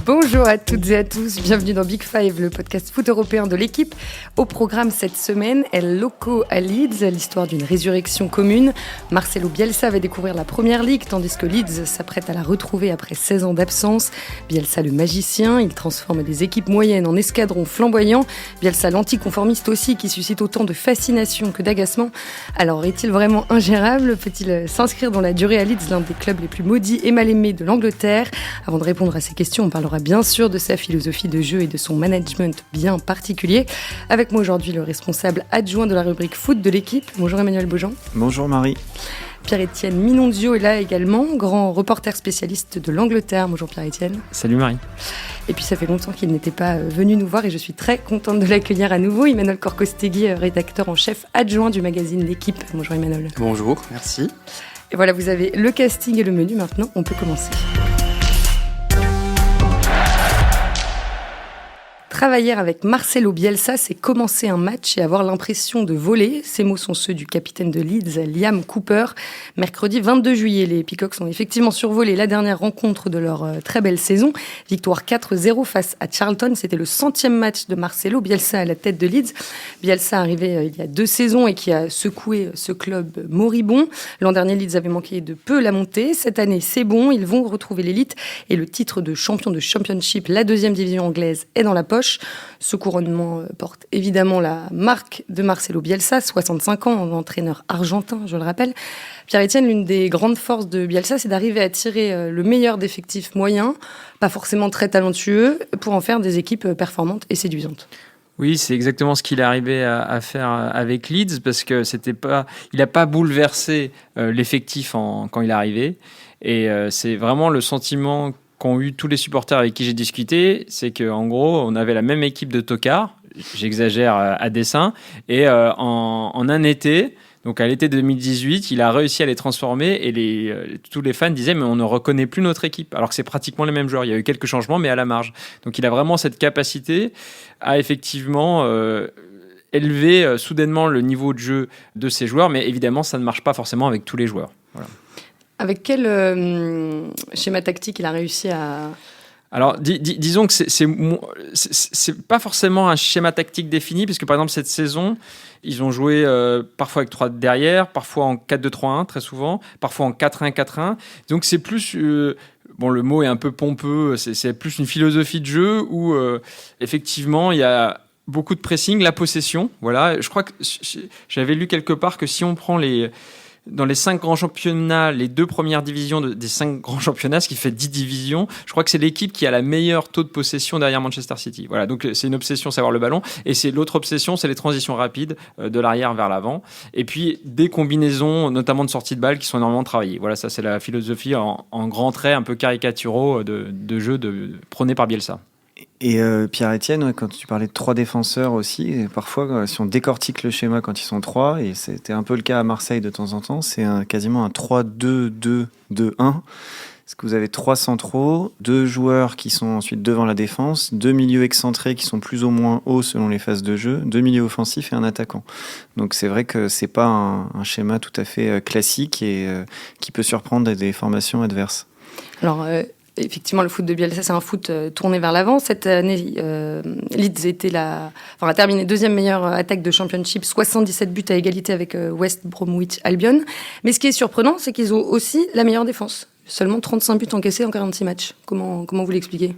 Bonjour à toutes et à tous, bienvenue dans Big Five, le podcast foot européen de l'équipe. Au programme cette semaine, El Loco à Leeds, l'histoire d'une résurrection commune. Marcelo Bielsa va découvrir la Première Ligue, tandis que Leeds s'apprête à la retrouver après 16 ans d'absence. Bielsa le magicien, il transforme des équipes moyennes en escadrons flamboyants. Bielsa l'anticonformiste aussi, qui suscite autant de fascination que d'agacement. Alors, est-il vraiment ingérable ? Peut-il s'inscrire dans la durée à Leeds, l'un des clubs les plus maudits et mal aimés de l'Angleterre ? Avant de répondre à ces questions, on parlera bien sûr de sa philosophie de jeu et de son management bien particulier. Avec moi aujourd'hui, le responsable adjoint de la rubrique foot de l'équipe. Bonjour Emmanuel Beaujean. Bonjour Marie. Pierre-Étienne Minonzio est là également, grand reporter spécialiste de l'Angleterre. Bonjour Pierre-Étienne. Salut Marie. Et puis ça fait longtemps qu'il n'était pas venu nous voir et je suis très contente de l'accueillir à nouveau. Emmanuel Corcostegui, rédacteur en chef adjoint du magazine L'Équipe. Bonjour Emmanuel. Bonjour, merci. Et voilà, vous avez le casting et le menu maintenant, on peut commencer. Travailler avec Marcelo Bielsa, c'est commencer un match et avoir l'impression de voler. Ces mots sont ceux du capitaine de Leeds, Liam Cooper. Mercredi 22 juillet, les Peacocks ont effectivement survolé la dernière rencontre de leur très belle saison. Victoire 4-0 face à Charlton. C'était le 100e match de Marcelo Bielsa à la tête de Leeds. Bielsa arrivé il y a 2 saisons et qui a secoué ce club moribond. L'an dernier, Leeds avait manqué de peu la montée. Cette année, c'est bon. Ils vont retrouver l'élite et le titre de champion de Championship, la 2e division anglaise, est dans la poche. Ce couronnement porte évidemment la marque de Marcelo Bielsa, 65 ans, entraîneur argentin, je le rappelle. Pierre-Étienne, l'une des grandes forces de Bielsa, c'est d'arriver à tirer le meilleur d'effectifs moyens, pas forcément très talentueux, pour en faire des équipes performantes et séduisantes. Oui, c'est exactement ce qu'il est arrivé à faire avec Leeds, parce que il n'a pas bouleversé l'effectif quand il est arrivé. Et c'est vraiment le sentiment qu'ont eu tous les supporters avec qui j'ai discuté, c'est qu'en gros, on avait la même équipe de tocards, j'exagère à dessein, et en un été, donc à l'été 2018, il a réussi à les transformer et tous les fans disaient mais on ne reconnaît plus notre équipe, alors que c'est pratiquement les mêmes joueurs. Il y a eu quelques changements, mais à la marge. Donc il a vraiment cette capacité à effectivement élever soudainement le niveau de jeu de ses joueurs, mais évidemment, ça ne marche pas forcément avec tous les joueurs. Voilà. Avec quel schéma tactique il a réussi à... Alors, disons que c'est pas forcément un schéma tactique défini, puisque par exemple, cette saison, ils ont joué parfois avec 3 derrière, parfois en 4-2-3-1, très souvent, parfois en 4-1-4-1. Donc, c'est plus... bon, le mot est un peu pompeux, c'est plus une philosophie de jeu où, effectivement, il y a beaucoup de pressing, la possession. Voilà. Je crois que j'avais lu quelque part que si on prend dans les 5 grands championnats, les 2 premières divisions des 5 grands championnats, ce qui fait 10 divisions, je crois que c'est l'équipe qui a la meilleure taux de possession derrière Manchester City. Voilà, donc c'est une obsession, savoir le ballon. Et l'autre obsession, c'est les transitions rapides de l'arrière vers l'avant. Et puis des combinaisons, notamment de sortie de balle, qui sont énormément travaillées. Voilà, ça c'est la philosophie en grands traits, un peu caricaturaux de jeu prôné par Bielsa. Et Pierre-Étienne, quand tu parlais de 3 défenseurs aussi, et parfois si on décortique le schéma quand ils sont 3, et c'était un peu le cas à Marseille de temps en temps, c'est quasiment un 3-2-2-2-1. Parce que vous avez 3 centraux, 2 joueurs qui sont ensuite devant la défense, 2 milieux excentrés qui sont plus ou moins hauts selon les phases de jeu, 2 milieux offensifs et un attaquant. Donc c'est vrai que c'est pas un schéma tout à fait classique et qui peut surprendre des formations adverses. Alors... effectivement, le foot de Bielsa, c'est un foot tourné vers l'avant. Cette année, Leeds a terminé 2e meilleure attaque de Championship, 77 buts à égalité avec West Bromwich Albion. Mais ce qui est surprenant, c'est qu'ils ont aussi la meilleure défense. Seulement 35 buts encaissés en 46 matchs. Comment vous l'expliquez ?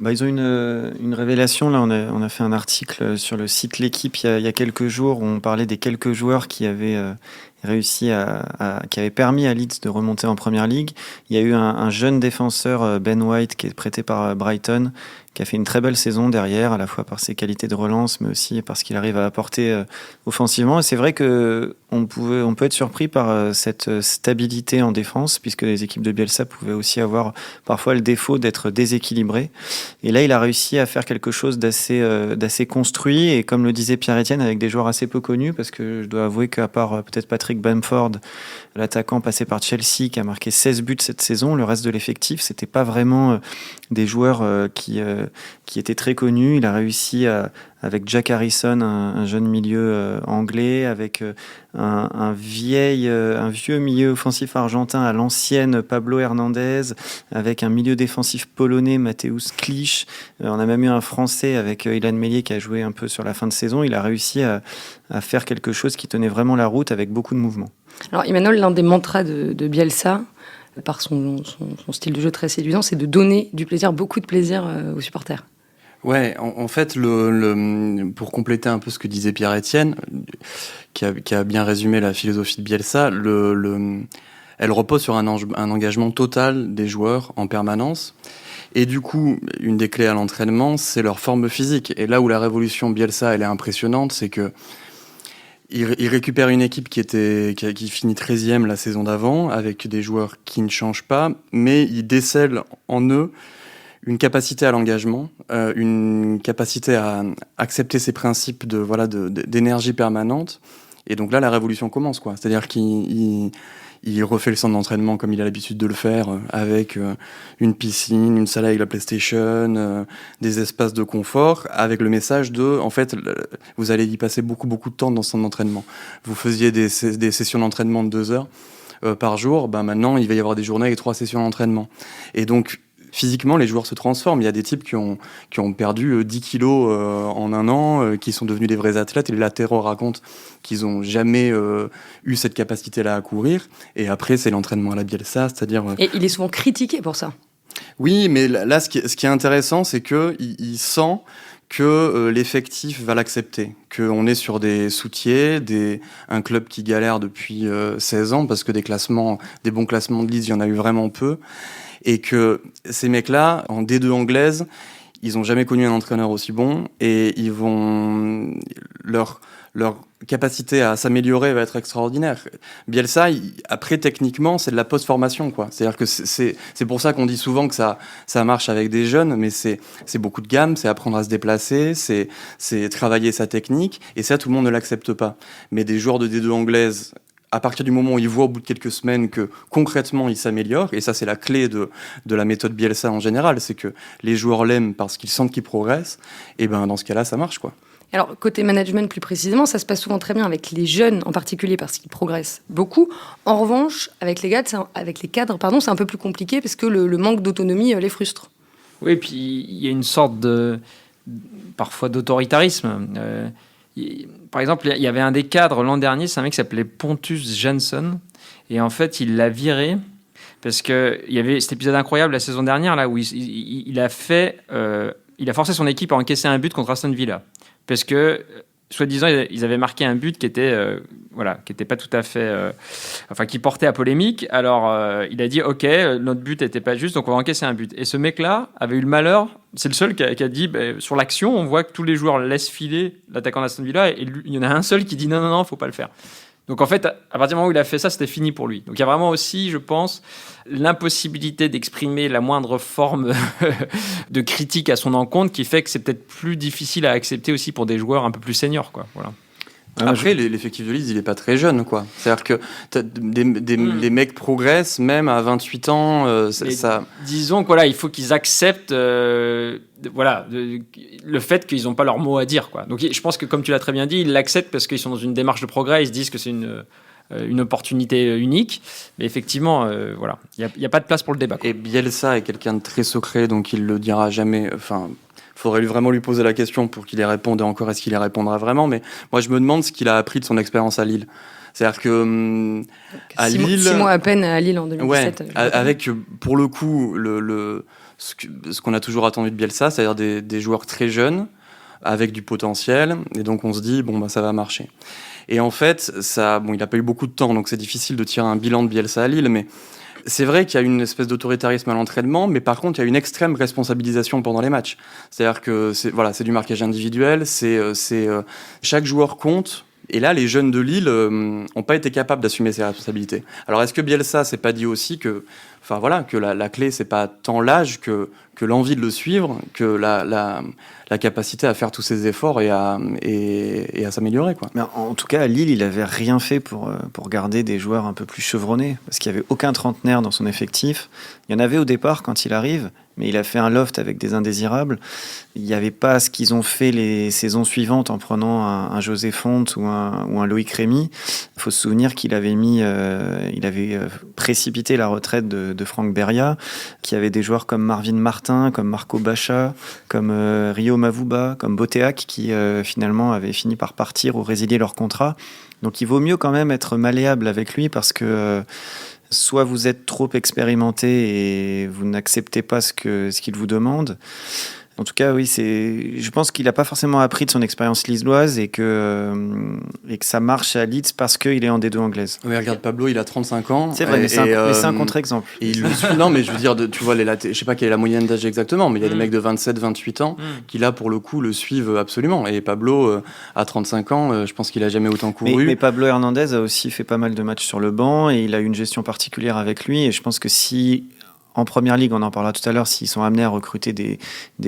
Ils ont une révélation. Là, on a fait un article sur le site L'Équipe il y a quelques jours où on parlait des quelques joueurs qui avaient réussi qui avait permis à Leeds de remonter en Première Ligue. Il y a eu un jeune défenseur, Ben White, qui est prêté par Brighton, qui a fait une très belle saison derrière, à la fois par ses qualités de relance, mais aussi parce qu'il arrive à apporter offensivement. Et c'est vrai qu'on peut être surpris par cette stabilité en défense, puisque les équipes de Bielsa pouvaient aussi avoir parfois le défaut d'être déséquilibrées. Et là, il a réussi à faire quelque chose d'assez construit, et comme le disait Pierre-Étienne, avec des joueurs assez peu connus, parce que je dois avouer qu'à part peut-être Patrick Bamford, l'attaquant passé par Chelsea, qui a marqué 16 buts cette saison, le reste de l'effectif, c'était pas vraiment des joueurs qui étaient très connus. Il a réussi avec Jack Harrison, un jeune milieu anglais, avec un vieux milieu offensif argentin à l'ancienne, Pablo Hernandez, avec un milieu défensif polonais, Mateusz Klich. On a même eu un Français avec Ilan Meslier qui a joué un peu sur la fin de saison. Il a réussi à faire quelque chose qui tenait vraiment la route avec beaucoup de mouvements. Alors Emmanuel, l'un des mantras de Bielsa, par son style de jeu très séduisant, c'est de donner du plaisir, beaucoup de plaisir aux supporters. Ouais, en fait, pour compléter un peu ce que disait Pierre-Étienne, qui a bien résumé la philosophie de Bielsa, elle repose sur un engagement total des joueurs en permanence. Et du coup, une des clés à l'entraînement, c'est leur forme physique. Et là où la révolution Bielsa, elle est impressionnante, c'est que il récupère une équipe qui finit 13e la saison d'avant, avec des joueurs qui ne changent pas, mais il décèle en eux une capacité à l'engagement, une capacité à accepter ces principes d'énergie permanente. Et donc là, la révolution commence, quoi. C'est-à-dire qu'il refait le centre d'entraînement comme il a l'habitude de le faire, avec une piscine, une salle avec la PlayStation, des espaces de confort, avec le message de, en fait, vous allez y passer beaucoup, beaucoup de temps dans ce centre d'entraînement. Vous faisiez des sessions d'entraînement de 2 heures par jour, maintenant, il va y avoir des journées avec 3 sessions d'entraînement. Et donc, physiquement, les joueurs se transforment. Il y a des types qui ont perdu 10 kilos en un an, qui sont devenus des vrais athlètes. Et les latéraux racontent qu'ils n'ont jamais eu cette capacité-là à courir. Et après, c'est l'entraînement à la Bielsa, c'est-à-dire... Et il est souvent critiqué pour ça. Oui, mais là, ce qui est intéressant, c'est qu'il sent que l'effectif va l'accepter, qu'on est sur des soutiers, un club qui galère depuis 16 ans, parce que des bons classements de Leeds, il y en a eu vraiment peu. Et que ces mecs-là, en D2 anglaise, ils n'ont jamais connu un entraîneur aussi bon et leur capacité à s'améliorer va être extraordinaire. Bielsa, après, techniquement, c'est de la post-formation, quoi. C'est-à-dire que c'est pour ça qu'on dit souvent que ça marche avec des jeunes, mais c'est beaucoup de gamme, c'est apprendre à se déplacer, c'est travailler sa technique, et ça, tout le monde ne l'accepte pas. Mais des joueurs de D2 anglaise, à partir du moment où ils voient au bout de quelques semaines que concrètement ils s'améliorent, et ça c'est la clé de la méthode Bielsa en général, c'est que les joueurs l'aiment parce qu'ils sentent qu'ils progressent, et dans ce cas-là ça marche, quoi. Alors côté management plus précisément, ça se passe souvent très bien avec les jeunes en particulier parce qu'ils progressent beaucoup. En revanche, avec les cadres, c'est un peu plus compliqué parce que le manque d'autonomie les frustre. Oui, puis il y a une sorte parfois d'autoritarisme. Par exemple, il y avait un des cadres l'an dernier, c'est un mec qui s'appelait Pontus Jansson, et en fait, il l'a viré parce qu'il y avait cet épisode incroyable la saison dernière là où il a forcé son équipe à encaisser un but contre Aston Villa parce que soi-disant ils avaient marqué un but qui était pas tout à fait qui portait à polémique. Alors il a dit OK, notre but n'était pas juste, donc on va encaisser un but. Et ce mec-là avait eu le malheur, c'est le seul qui a dit sur l'action, on voit que tous les joueurs laissent filer l'attaquant d'Aston Villa et lui, il y en a un seul qui dit non, faut pas le faire. Donc en fait, à partir du moment où il a fait ça, c'était fini pour lui. Donc il y a vraiment aussi, je pense, l'impossibilité d'exprimer la moindre forme de critique à son encontre qui fait que c'est peut-être plus difficile à accepter aussi pour des joueurs un peu plus seniors, quoi. Voilà. Après, l'effectif de Leeds, il est pas très jeune, quoi. C'est-à-dire que les mecs progressent, même à 28 ans, ça... Disons que voilà, il faut qu'ils acceptent le fait qu'ils n'ont pas leur mot à dire, quoi. Donc je pense que, comme tu l'as très bien dit, ils l'acceptent parce qu'ils sont dans une démarche de progrès, ils se disent que c'est une opportunité unique. Mais effectivement, il n'y a pas de place pour le débat, quoi. Et Bielsa est quelqu'un de très secret, donc il le dira jamais... faudrait vraiment lui poser la question pour qu'il y réponde, et encore est-ce qu'il y répondra vraiment, mais moi je me demande ce qu'il a appris de son expérience à Lille. C'est-à-dire que à Lille... 6 mois à peine à Lille en 2017. Ouais, avec pour le coup ce qu'on a toujours attendu de Bielsa, c'est-à-dire des joueurs très jeunes, avec du potentiel, et donc on se dit, ça va marcher. Et en fait, il n'a pas eu beaucoup de temps, donc c'est difficile de tirer un bilan de Bielsa à Lille, mais c'est vrai qu'il y a une espèce d'autoritarisme à l'entraînement, mais par contre, il y a une extrême responsabilisation pendant les matchs. C'est-à-dire que c'est du marquage individuel, chaque joueur compte. Et là, les jeunes de Lille n'ont pas été capables d'assumer ces responsabilités. Alors, est-ce que Bielsa s'est pas dit aussi que enfin voilà, que la clé c'est pas tant l'âge que l'envie de le suivre, que la capacité à faire tous ces efforts et à s'améliorer, quoi. Mais en tout cas, à Lille, il avait rien fait pour garder des joueurs un peu plus chevronnés, parce qu'il n'y avait aucun trentenaire dans son effectif. Il y en avait au départ quand il arrive, mais il a fait un loft avec des indésirables. Il n'y avait pas ce qu'ils ont fait les saisons suivantes en prenant un José Fonte ou un Loïc Rémy. Il faut se souvenir qu'il avait il avait précipité la retraite de Franck Beria, qui avait des joueurs comme Marvin Martin, comme Marco Bacha, comme Rio Mavuba, comme Boteac, qui finalement avaient fini par partir ou résilier leur contrat. Donc il vaut mieux quand même être malléable avec lui, parce que soit vous êtes trop expérimenté et vous n'acceptez pas ce qu'il vous demande. En tout cas, oui, je pense qu'il n'a pas forcément appris de son expérience lilloise et que ça marche à Leeds parce qu'il est en D2 anglaise. Oui, regarde, Pablo, il a 35 ans. C'est vrai, mais c'est un contre-exemple. Et il le suit. Non, mais je veux dire, tu vois, je sais pas quelle est la moyenne d'âge exactement, mais il y a des mecs de 27, 28 ans qui, là, pour le coup, le suivent absolument. Et Pablo, à 35 ans, je pense qu'il a jamais autant couru. Mais Pablo Hernandez a aussi fait pas mal de matchs sur le banc et il a eu une gestion particulière avec lui. Et je pense que si, en première ligue, on en parlera tout à l'heure, s'ils sont amenés à recruter des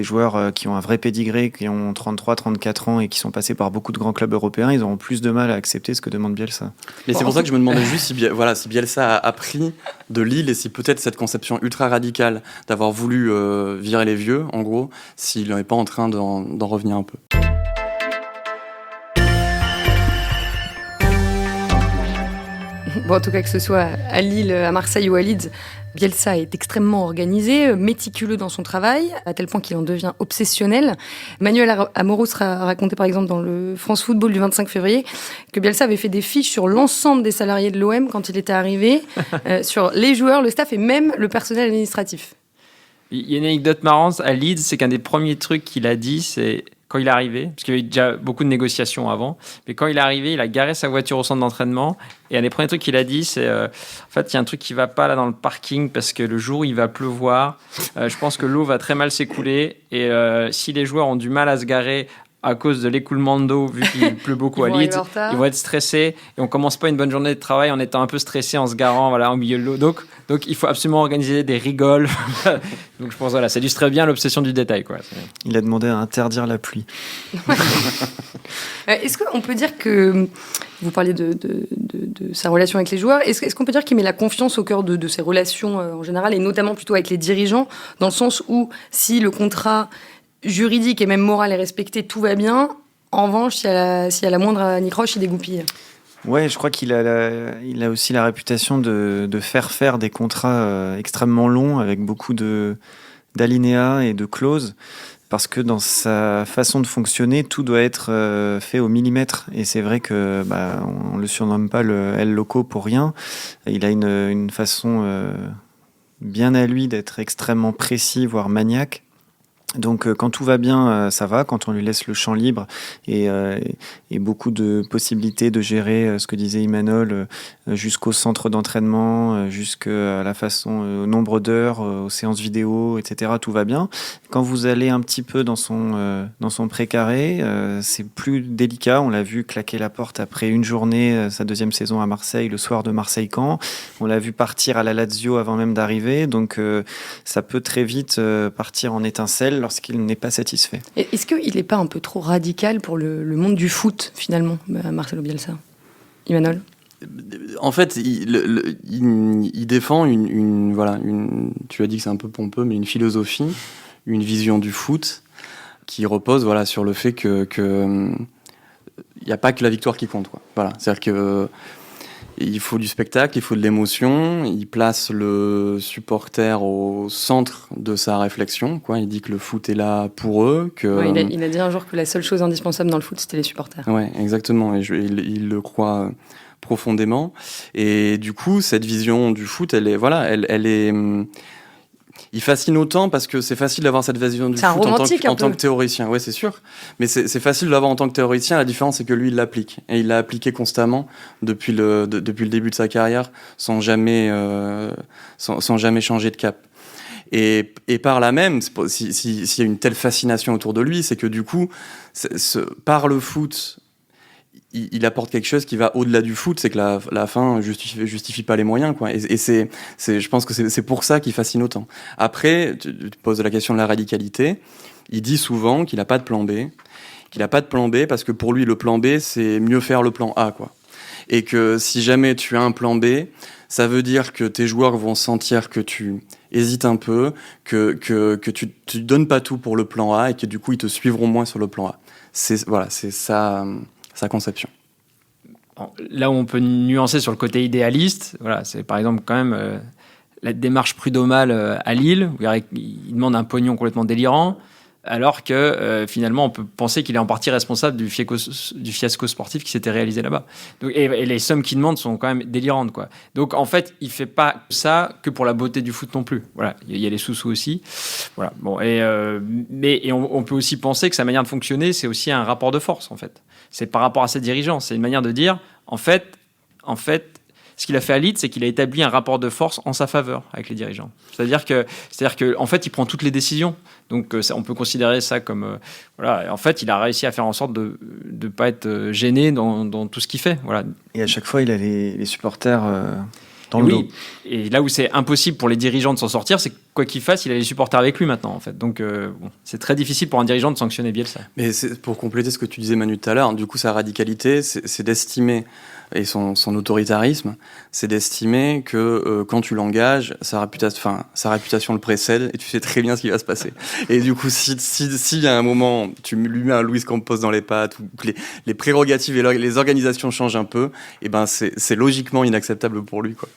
joueurs qui ont un vrai pédigré, qui ont 33, 34 ans et qui sont passés par beaucoup de grands clubs européens, ils auront plus de mal à accepter ce que demande Bielsa. Mais c'est pour ça que je me demandais juste si Bielsa a appris de Lille et si peut-être cette conception ultra radicale d'avoir voulu virer les vieux, en gros, s'il n'est pas en train d'en revenir un peu. Bon, en tout cas, que ce soit à Lille, à Marseille ou à Leeds, Bielsa est extrêmement organisé, méticuleux dans son travail, à tel point qu'il en devient obsessionnel. Manuel Amoros a raconté par exemple dans le France Football du 25 février que Bielsa avait fait des fiches sur l'ensemble des salariés de l'OM quand il était arrivé, sur les joueurs, le staff et même le personnel administratif. Il y a une anecdote marrante à Leeds, c'est qu'un des premiers trucs qu'il a dit, c'est quand il est arrivé, parce qu'il y avait déjà beaucoup de négociations avant, mais quand il est arrivé, il a garé sa voiture au centre d'entraînement, et un des premiers trucs qu'il a dit, c'est en fait, il y a un truc qui va pas là dans le parking, parce que le jour où il va pleuvoir, je pense que l'eau va très mal s'écouler, et si les joueurs ont du mal à se garer à cause de l'écoulement d'eau, vu qu'il pleut beaucoup à Leeds, ils vont être stressés, et on commence pas une bonne journée de travail en étant un peu stressé, en se garant au milieu de l'eau. Donc il faut absolument organiser des rigoles. Donc je pense ça illustre bien l'obsession du détail, quoi. Il a demandé à interdire la pluie. Est-ce qu'on peut dire que, vous parliez de sa relation avec les joueurs, est-ce qu'on peut dire qu'il met la confiance au cœur de ses relations en général, et notamment plutôt avec les dirigeants, dans le sens où si le contrat juridique et même moral est respecté, tout va bien. En revanche, s'il y a la moindre anicroche, il dégoupille. Ouais, je crois qu'il a aussi la réputation de faire des contrats extrêmement longs avec beaucoup d'alinéas et de clauses, parce que dans sa façon de fonctionner, tout doit être fait au millimètre. Et c'est vrai que on le surnomme pas le El Loco pour rien. Il a une façon bien à lui d'être extrêmement précis, voire maniaque. Donc quand tout va bien, ça va. Quand on lui laisse le champ libre et beaucoup de possibilités de gérer ce que disait Imanol, jusqu'au centre d'entraînement, jusqu'à la façon, au nombre d'heures, aux séances vidéo, etc. Tout va bien. Quand vous allez un petit peu dans son précaré, c'est plus délicat. On l'a vu claquer la porte après une journée, sa deuxième saison à Marseille, le soir de Marseille-Caen. On l'a vu partir à la Lazio avant même d'arriver. Donc ça peut très vite partir en étincelle lorsqu'il n'est pas satisfait. Est-ce qu'il n'est pas un peu trop radical pour le monde du foot, finalement, Marcelo Bielsa? Imanol? En fait, il défend une, tu as dit que c'est un peu pompeux, mais une philosophie, une vision du foot qui repose sur le fait que il n'y a pas que la victoire qui compte, quoi. Voilà, c'est-à-dire que il faut du spectacle, il faut de l'émotion. Il place le supporter au centre de sa réflexion, quoi. Il dit que le foot est là pour eux. Il a dit un jour que la seule chose indispensable dans le foot, c'était les supporters. Ouais, exactement. Et il le croit profondément. Et du coup, cette vision du foot, elle est. Il fascine autant parce que c'est facile d'avoir cette vision du foot en tant que théoricien. Ouais, c'est sûr. Mais c'est facile de l'avoir en tant que théoricien. La différence, c'est que lui, il l'applique. Et il l'a appliqué constamment depuis le début de sa carrière, sans jamais changer de cap. Et par là même, s'il y a une telle fascination autour de lui, c'est que du coup, par le foot, il apporte quelque chose qui va au-delà du foot, c'est que la fin justifie pas les moyens, quoi. Et je pense que c'est pour ça qu'il fascine autant. Après, tu poses la question de la radicalité. Il dit souvent qu'il n'a pas de plan B, parce que pour lui, le plan B, c'est mieux faire le plan A, quoi. Et que si jamais tu as un plan B, ça veut dire que tes joueurs vont sentir que tu hésites un peu, que tu donnes pas tout pour le plan A et que du coup, ils te suivront moins sur le plan A. C'est sa conception. Là où on peut nuancer sur le côté idéaliste, voilà, c'est par exemple quand même la démarche prud'homale à Lille, où il demande un pognon complètement délirant, alors que finalement on peut penser qu'il est en partie responsable du fiasco sportif qui s'était réalisé là-bas. Donc, et les sommes qu'il demande sont quand même délirantes, quoi. Donc en fait, il fait pas ça que pour la beauté du foot non plus. Voilà, il y a les sous-sous aussi. Voilà. Bon, mais on peut aussi penser que sa manière de fonctionner, c'est aussi un rapport de force en fait. C'est par rapport à ses dirigeants. C'est une manière de dire, en fait, ce qu'il a fait à Leeds, c'est qu'il a établi un rapport de force en sa faveur avec les dirigeants. C'est-à-dire que, en fait, il prend toutes les décisions. Donc, on peut considérer ça comme, voilà. En fait, il a réussi à faire en sorte de ne pas être gêné dans tout ce qu'il fait. Voilà. Et à chaque fois, il a les supporters dans le dos. Et là où c'est impossible pour les dirigeants de s'en sortir, c'est que quoi qu'il fasse, il a les supporters avec lui maintenant, en fait. Donc, c'est très difficile pour un dirigeant de sanctionner Bielsa. Mais pour compléter ce que tu disais, Manu, tout à l'heure, du coup, sa radicalité, c'est d'estimer, et son autoritarisme, c'est d'estimer que quand tu l'engages, sa réputation le précède, et tu sais très bien ce qui va se passer. Et du coup, si à un moment, tu lui mets un Luis Campos dans les pattes, ou que les prérogatives et les organisations changent un peu, et ben c'est logiquement inacceptable pour lui, quoi.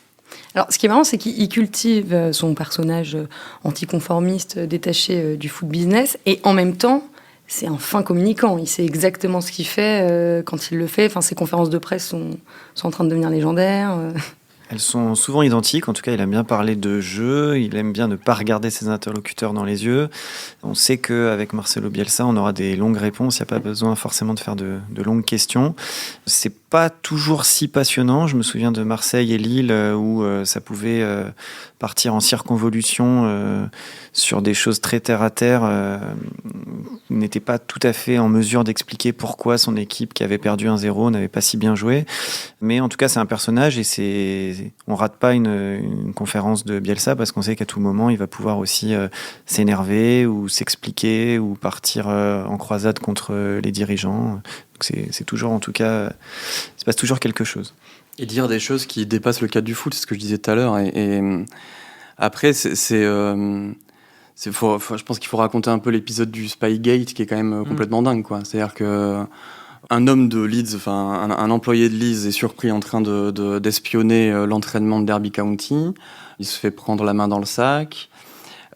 Alors, ce qui est marrant, c'est qu'il cultive son personnage anticonformiste, détaché du foot business, et en même temps, c'est un fin communicant. Il sait exactement ce qu'il fait quand il le fait. Enfin, ses conférences de presse sont en train de devenir légendaires. Elles sont souvent identiques. En tout cas, il aime bien parler de jeu. Il aime bien ne pas regarder ses interlocuteurs dans les yeux. On sait qu'avec Marcelo Bielsa, on aura des longues réponses. Il n'y a pas besoin forcément de faire de longues questions. C'est pas toujours si passionnant. Je me souviens de Marseille et Lille où ça pouvait partir en circonvolution sur des choses très terre à terre. Il n'était pas tout à fait en mesure d'expliquer pourquoi son équipe qui avait perdu 1-0 n'avait pas si bien joué. Mais en tout cas, c'est un personnage et on rate pas une conférence de Bielsa parce qu'on sait qu'à tout moment, il va pouvoir aussi s'énerver ou s'expliquer ou partir en croisade contre les dirigeants. Donc c'est toujours, en tout cas, il se passe toujours quelque chose. Et dire des choses qui dépassent le cadre du foot, c'est ce que je disais tout à l'heure. Et après, je pense qu'il faut raconter un peu l'épisode du Spygate qui est quand même complètement dingue, quoi. C'est-à-dire que un homme de Leeds, enfin un employé de Leeds est surpris en train d'espionner l'entraînement de Derby County. Il se fait prendre la main dans le sac.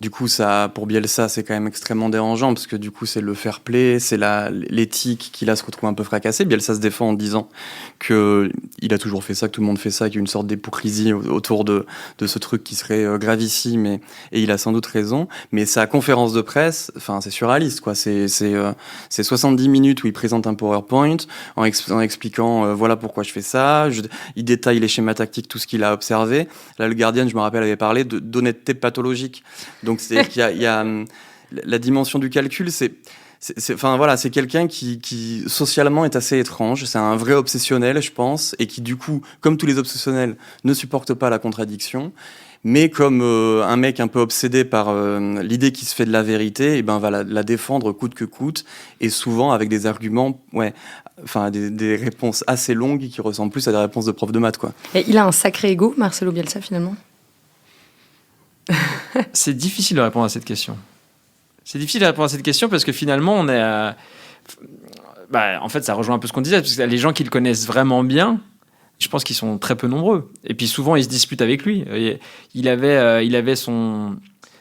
Du coup, ça, pour Bielsa, c'est quand même extrêmement dérangeant parce que du coup, c'est le fair play, c'est l'éthique qui là se retrouve un peu fracassée. Bielsa se défend en disant que il a toujours fait ça, que tout le monde fait ça, qu'il y a une sorte d'hypocrisie autour de ce truc qui serait gravissime et il a sans doute raison. Mais sa conférence de presse, enfin, c'est surréaliste, quoi. C'est 70 minutes où il présente un PowerPoint en expliquant voilà pourquoi je fais ça. Il détaille les schémas tactiques, tout ce qu'il a observé. Là, le Guardian, je me rappelle, avait parlé d'honnêteté pathologique. Donc c'est qu'il y a la dimension du calcul, c'est quelqu'un qui socialement est assez étrange. C'est un vrai obsessionnel, je pense, et qui du coup, comme tous les obsessionnels, ne supporte pas la contradiction. Mais comme un mec un peu obsédé par l'idée qui se fait de la vérité, et ben va la défendre coûte que coûte, et souvent avec des arguments, des réponses assez longues qui ressemblent plus à des réponses de prof de maths, quoi. Et il a un sacré ego, Marcelo Bielsa, finalement. C'est difficile de répondre à cette question. C'est difficile de répondre à cette question parce que finalement, on est en fait, ça rejoint un peu ce qu'on disait, parce que les gens qui le connaissent vraiment bien, je pense qu'ils sont très peu nombreux. Et puis souvent, ils se disputent avec lui. Il avait son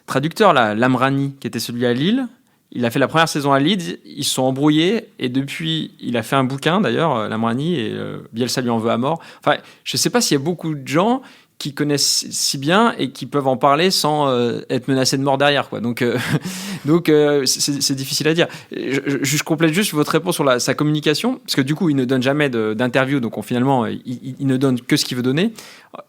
traducteur, là, Lamrani, qui était celui à Lille. Il a fait la première saison à Leeds, ils se sont embrouillés, et depuis, il a fait un bouquin, d'ailleurs, Lamrani, et Bielsa lui en veut à mort. Enfin, je ne sais pas s'il y a beaucoup de gens qui connaissent si bien et qui peuvent en parler sans être menacés de mort derrière, quoi. Donc c'est difficile à dire. Je complète juste votre réponse sur sa communication, parce que du coup, il ne donne jamais d'interview, donc finalement, il ne donne que ce qu'il veut donner.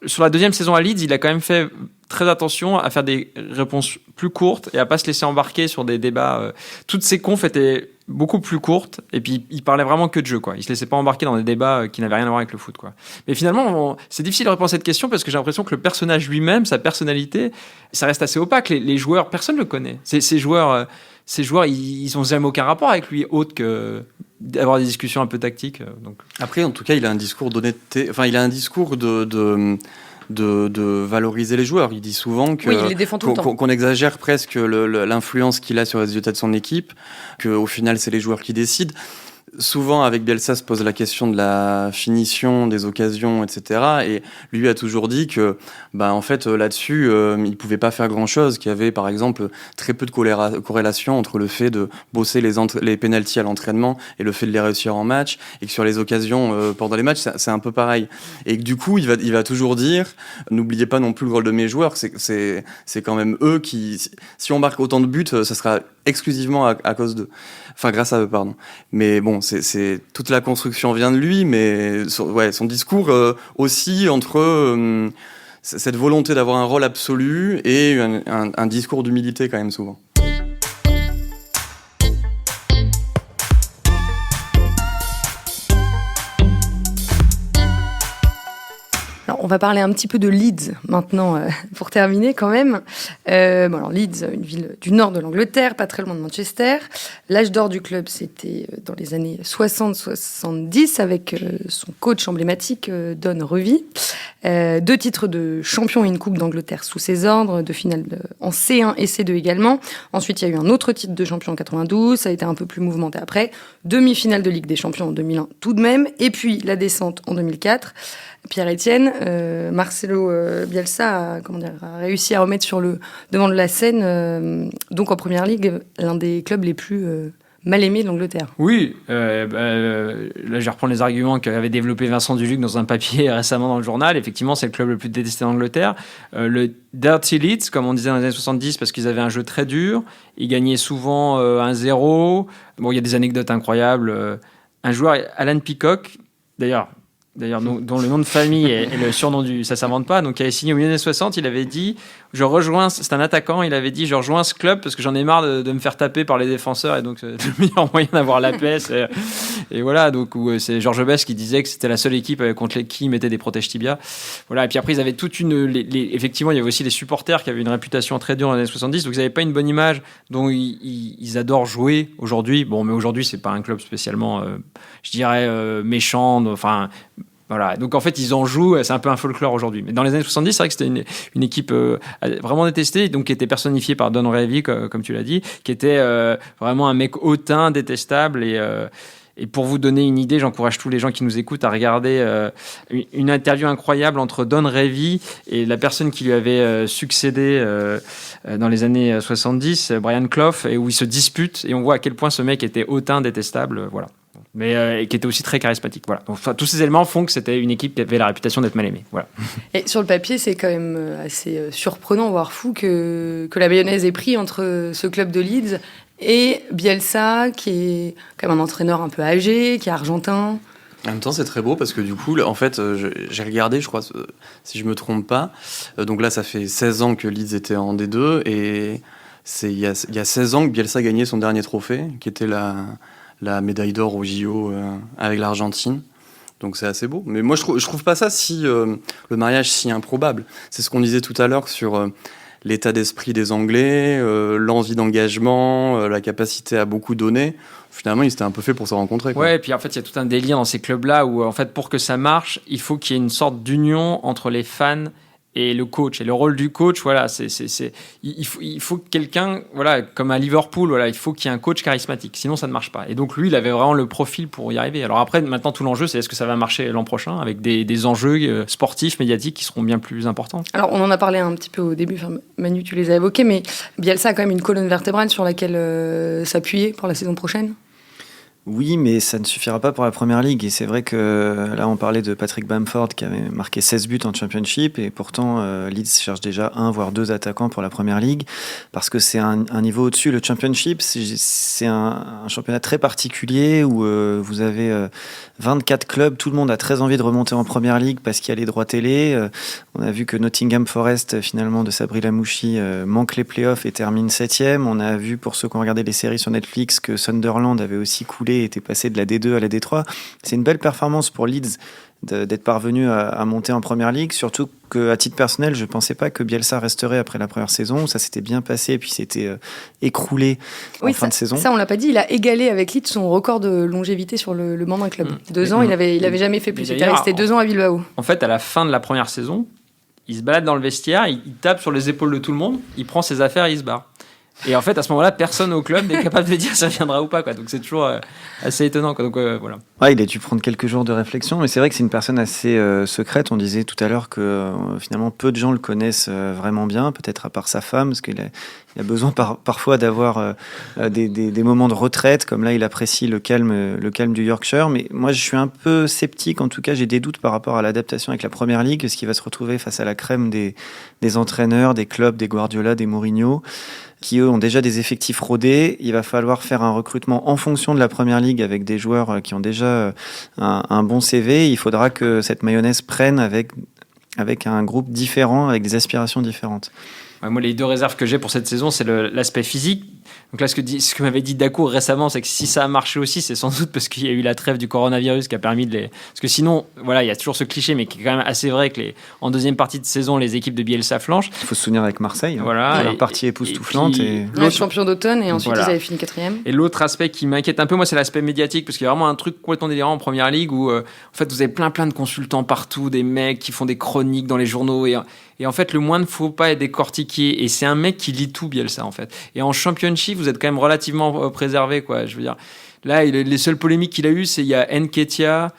Sur la deuxième saison à Leeds, il a quand même fait très attention à faire des réponses plus courtes et à pas se laisser embarquer sur des débats. Toutes ces confs étaient beaucoup plus courtes et puis il parlait vraiment que de jeu, quoi. Il se laissait pas embarquer dans des débats qui n'avaient rien à voir avec le foot, quoi. Mais finalement, c'est difficile de répondre à cette question parce que j'ai l'impression que le personnage lui-même, sa personnalité, ça reste assez opaque. Les joueurs, personne le connaît. Ces joueurs, ils ont jamais aucun rapport avec lui autre que d'avoir des discussions un peu tactiques. Donc. Après, en tout cas, il a un discours d'honnêteté. Enfin, il a un discours de valoriser les joueurs. Il dit souvent oui, il les défend tout le temps. Qu'on exagère presque l'influence qu'il a sur les résultats de son équipe, qu'au final, c'est les joueurs qui décident. Souvent, avec Bielsa, se pose la question de la finition, des occasions, etc. Et lui a toujours dit que, en fait, là-dessus, il pouvait pas faire grand-chose, qu'il y avait, par exemple, très peu de corrélation entre le fait de bosser les pénaltys à l'entraînement et le fait de les réussir en match, et que sur les occasions pendant les matchs, c'est un peu pareil. Et que du coup, il va toujours dire, n'oubliez pas non plus le rôle de mes joueurs, c'est quand même eux qui, si on marque autant de buts, ça sera exclusivement à cause d'eux. Enfin, grâce à eux, pardon. Mais bon, c'est toute la construction vient de lui, mais son discours aussi entre cette volonté d'avoir un rôle absolu et un discours d'humilité quand même souvent. Alors, on va parler un petit peu de Leeds maintenant, pour terminer quand même. Alors Leeds, une ville du nord de l'Angleterre, pas très loin de Manchester. L'âge d'or du club, c'était dans les années 60-70 avec son coach emblématique, Don Revie. 2 titres de champion et une coupe d'Angleterre sous ses ordres, 2 finales en C1 et C2 également. Ensuite, il y a eu un autre titre de champion en 92, ça a été un peu plus mouvementé après. Demi-finale de Ligue des Champions en 2001 tout de même, et puis la descente en 2004. Pierre-Etienne, Marcelo Bielsa a réussi à remettre sur le devant de la scène, donc en Première Ligue, l'un des clubs les plus mal aimés de l'Angleterre. Oui, là je vais reprendre les arguments qu'avait développé Vincent Duluc dans un papier récemment dans le journal. Effectivement, c'est le club le plus détesté d'Angleterre. Le Dirty Leeds, comme on disait dans les années 70, parce qu'ils avaient un jeu très dur. Ils gagnaient souvent 1-0. Bon, il y a des anecdotes incroyables. Un joueur, Alan Peacock, d'ailleurs dont le nom de famille et le surnom ça s'invente pas, donc il avait signé au milieu des années 60, il avait dit, c'est un attaquant, il avait dit, je rejoins ce club parce que j'en ai marre de me faire taper par les défenseurs, et donc c'est le meilleur moyen d'avoir la paix, et voilà, donc c'est Georges Best qui disait que c'était la seule équipe contre qui mettait des protèges tibia, voilà, et puis après ils avaient toute effectivement il y avait aussi les supporters qui avaient une réputation très dure dans les années 70, donc ils n'avaient pas une bonne image, dont ils adorent jouer aujourd'hui, bon, mais aujourd'hui c'est pas un club spécialement, je dirais, méchant, enfin, voilà, donc en fait ils en jouent, c'est un peu un folklore aujourd'hui. Mais dans les années 70, c'est vrai que c'était une équipe vraiment détestée, donc qui était personnifiée par Don Revie, comme tu l'as dit, qui était vraiment un mec hautain, détestable. Et pour vous donner une idée, j'encourage tous les gens qui nous écoutent à regarder une interview incroyable entre Don Revie et la personne qui lui avait succédé dans les années 70, Brian Clough, et où ils se disputent, et on voit à quel point ce mec était hautain, détestable, voilà. Mais qui était aussi très charismatique. Voilà. Donc, tous ces éléments font que c'était une équipe qui avait la réputation d'être mal aimée. Voilà. Et sur le papier, c'est quand même assez surprenant, voire fou, que la mayonnaise ait pris entre ce club de Leeds et Bielsa, qui est quand même un entraîneur un peu âgé, qui est argentin. En même temps, c'est très beau parce que du coup, en fait, j'ai regardé, je crois, si je me trompe pas. Donc là, ça fait 16 ans que Leeds était en D2 et il y a 16 ans que Bielsa gagnait son dernier trophée, qui était la médaille d'or au JO avec l'Argentine. Donc c'est assez beau. Mais moi, je trouve pas ça le mariage si improbable. C'est ce qu'on disait tout à l'heure sur l'état d'esprit des Anglais, l'envie d'engagement, la capacité à beaucoup donner. Finalement, ils étaient un peu faits pour se rencontrer, quoi. Ouais, et puis en fait, il y a tout un délire dans ces clubs-là où, en fait, pour que ça marche, il faut qu'il y ait une sorte d'union entre les fans et le coach. Et le rôle du coach, voilà, il faut quelqu'un, voilà, comme à Liverpool, voilà, il faut qu'il y ait un coach charismatique. Sinon, ça ne marche pas. Et donc, lui, il avait vraiment le profil pour y arriver. Alors après, maintenant, tout l'enjeu, c'est est-ce que ça va marcher l'an prochain avec des enjeux sportifs, médiatiques qui seront bien plus importants. Alors, on en a parlé un petit peu au début. Enfin, Manu, tu les as évoqués, mais Bielsa a quand même une colonne vertébrale sur laquelle s'appuyer pour la saison prochaine. Oui, mais ça ne suffira pas pour la Première Ligue. Et c'est vrai que là, on parlait de Patrick Bamford qui avait marqué 16 buts en Championship. Et pourtant, Leeds cherche déjà 1 voire 2 attaquants pour la Première Ligue. Parce que c'est un niveau au-dessus. Le Championship, c'est un championnat très particulier où vous avez 24 clubs. Tout le monde a très envie de remonter en Première Ligue parce qu'il y a les droits télé. On a vu que Nottingham Forest, finalement, de Sabri Lamouchi, manque les playoffs et termine 7e. On a vu, pour ceux qui ont regardé les séries sur Netflix, que Sunderland avait aussi coulé, était passé de la D2 à la D3. C'est une belle performance pour Leeds d'être parvenu à monter en Première Ligue, surtout qu'à titre personnel, je ne pensais pas que Bielsa resterait après la première saison. Ça s'était bien passé et puis c'était écroulé en fin de saison. Ça, on ne l'a pas dit, il a égalé avec Leeds son record de longévité sur le banc d'un club. 2 ans, il avait jamais fait plus. Il est resté 2 ans à Bilbao. En fait, à la fin de la première saison, il se balade dans le vestiaire, il tape sur les épaules de tout le monde, il prend ses affaires et il se barre. Et en fait, à ce moment-là, personne au club n'est capable de dire ça viendra ou pas, quoi. Donc c'est toujours assez étonnant, quoi. Donc voilà. Ouais, il a dû prendre quelques jours de réflexion, mais c'est vrai que c'est une personne assez secrète. On disait tout à l'heure que finalement peu de gens le connaissent vraiment bien, peut-être à part sa femme, parce qu'il a besoin parfois d'avoir des moments de retraite, comme là il apprécie le calme du Yorkshire. Mais moi je suis un peu sceptique, en tout cas j'ai des doutes par rapport à l'adaptation avec la Première Ligue, ce qui va se retrouver face à la crème des entraîneurs, des clubs, des Guardiola, des Mourinho, qui eux ont déjà des effectifs rodés. Il va falloir faire un recrutement en fonction de la Première Ligue avec des joueurs qui ont déjà un bon CV. Il faudra que cette mayonnaise prenne avec un groupe différent, avec des aspirations différentes. Ouais, moi, les 2 réserves que j'ai pour cette saison, c'est l'aspect physique. Donc là, ce que m'avait dit Dacour récemment, c'est que si ça a marché aussi, c'est sans doute parce qu'il y a eu la trêve du coronavirus qui a permis de les... Parce que sinon, voilà, il y a toujours ce cliché, mais qui est quand même assez vrai que en deuxième partie de saison, les équipes de Bielsa flanchent. Il faut se souvenir avec Marseille. Voilà. Leur partie époustouflante. Et champion d'automne, et ensuite ils avaient fini 4e. Et l'autre aspect qui m'inquiète un peu, moi, c'est l'aspect médiatique, parce qu'il y a vraiment un truc complètement délirant en Première Ligue où, en fait, vous avez plein de consultants partout, des mecs qui font des chroniques dans les journaux, et en fait, le moins ne faut pas est décortiqué. Et c'est un mec qui lit tout, Bielsa, en fait. Et en Championship, vous êtes quand même relativement préservé, quoi. Je veux dire, là, les seules polémiques qu'il a eues, c'est il y a Nketiah,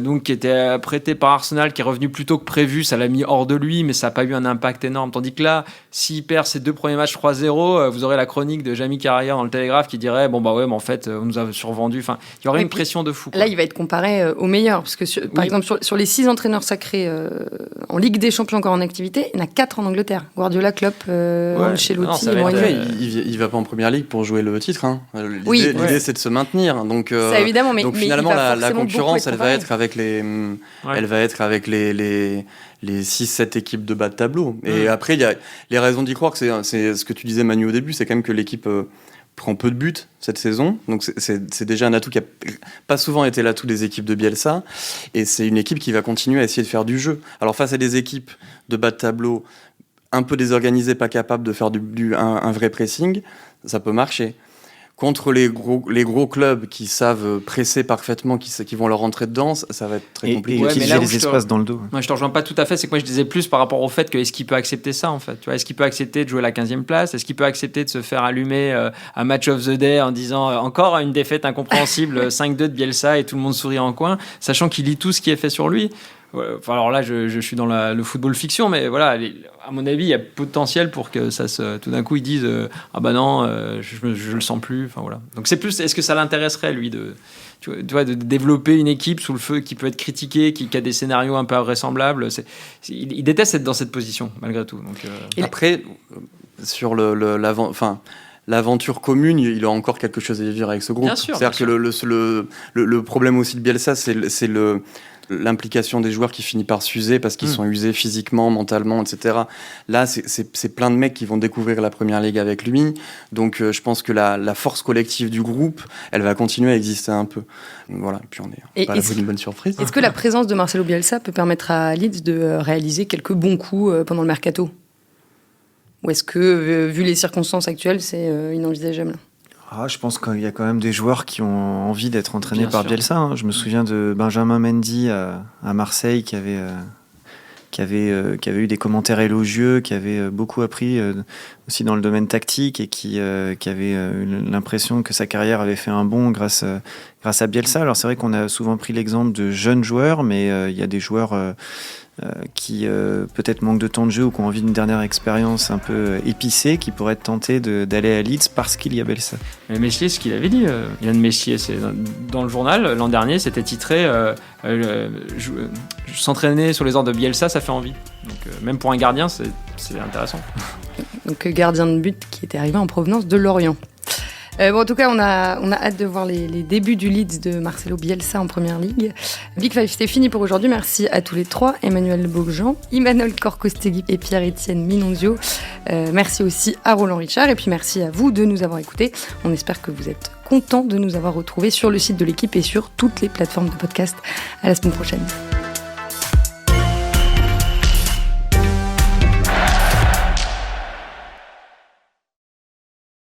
donc qui était prêté par Arsenal, qui est revenu plus tôt que prévu. Ça l'a mis hors de lui, mais ça n'a pas eu un impact énorme. Tandis que là, s'il perd ses 2 premiers matchs 3-0, vous aurez la chronique de Jamie Carragher dans le Télégraphe qui dirait bon bah ouais, mais en fait, on nous a survendu. Enfin, il y aurait une pression de fou, quoi. Là, il va être comparé aux meilleurs, parce que par exemple sur les 6 entraîneurs sacrés en Ligue des Champions encore en activité, il y en a 4 en Angleterre. Guardiola, Klopp, Ancelotti, Mourinho. Il va pas en Première Ligue pour jouer le titre. Hein. L'idée, c'est de se maintenir. Donc, ça, évidemment, mais finalement, mais la concurrence, elle va être avec les 6-7 équipes de bas de tableau. Et après, il y a les raisons d'y croire, que c'est ce que tu disais, Manu, au début, c'est quand même que l'équipe prend peu de buts cette saison. Donc c'est déjà un atout qui n'a pas souvent été l'atout des équipes de Bielsa. Et c'est une équipe qui va continuer à essayer de faire du jeu. Alors face à des équipes de bas de tableau un peu désorganisées, pas capables de faire un vrai pressing, ça peut marcher. Contre les gros clubs qui savent presser parfaitement, qui vont leur rentrer dedans, ça va être très compliqué. Et utiliser les espaces dans le dos. Moi, je te rejoins pas tout à fait. C'est que moi, je disais plus par rapport au fait que est-ce qu'il peut accepter ça, en fait. Tu vois, est-ce qu'il peut accepter de jouer à la 15e place? Est-ce qu'il peut accepter de se faire allumer un match of the day en disant encore une défaite incompréhensible, 5-2 de Bielsa et tout le monde sourit en coin, sachant qu'il lit tout ce qui est fait sur lui? Enfin, alors là, je suis dans le football fiction, mais voilà, à mon avis, il y a potentiel pour que tout d'un coup, ils disent ah bah non, je le sens plus. Enfin voilà. Donc c'est plus, est-ce que ça l'intéresserait lui de développer une équipe sous le feu qui peut être critiquée, qui a des scénarios un peu invraisemblables. Il déteste être dans cette position malgré tout. Donc après, sur l'aventure commune, il a encore quelque chose à vivre avec ce groupe. Bien sûr, c'est-à-dire que le problème aussi de Bielsa, c'est l'implication des joueurs qui finit par s'user parce qu'ils sont usés physiquement, mentalement, etc. Là, c'est plein de mecs qui vont découvrir la Première Ligue avec lui. Donc, je pense que la force collective du groupe, elle va continuer à exister un peu. Voilà. Et puis, on est pas à l'abri d'une bonne surprise. Est-ce que la présence de Marcelo Bielsa peut permettre à Leeds de réaliser quelques bons coups pendant le mercato? Ou est-ce que, vu les circonstances actuelles, c'est inenvisageable? Je pense qu'il y a quand même des joueurs qui ont envie d'être entraînés par Bielsa. Hein. Je me souviens de Benjamin Mendy à Marseille qui avait eu des commentaires élogieux, qui avait beaucoup appris aussi dans le domaine tactique et qui avait eu l'impression que sa carrière avait fait un bond grâce à Bielsa. Alors c'est vrai qu'on a souvent pris l'exemple de jeunes joueurs, mais il y a des joueurs qui peut-être manquent de temps de jeu ou qui ont envie d'une dernière expérience un peu épicée, qui pourraient être tentés d'aller à Leeds parce qu'il y a Bielsa. Mais Meslier, ce qu'il avait dit, Yann Meslier, c'est dans le journal l'an dernier, c'était titré s'entraîner sur les ordres de Bielsa, ça fait envie. Donc même pour un gardien, c'est intéressant. Donc gardien de but qui était arrivé en provenance de Lorient. En tout cas, on a hâte de voir les débuts du Leeds de Marcelo Bielsa en Première Ligue. Big Five, c'était fini pour aujourd'hui. Merci à tous les trois, Emmanuel Beaujean, Imanol Corcostegui et Pierre-Étienne Minonzio. Merci aussi à Roland Richard et puis merci à vous de nous avoir écoutés. On espère que vous êtes contents de nous avoir retrouvés sur le site de l'équipe et sur toutes les plateformes de podcast. À la semaine prochaine.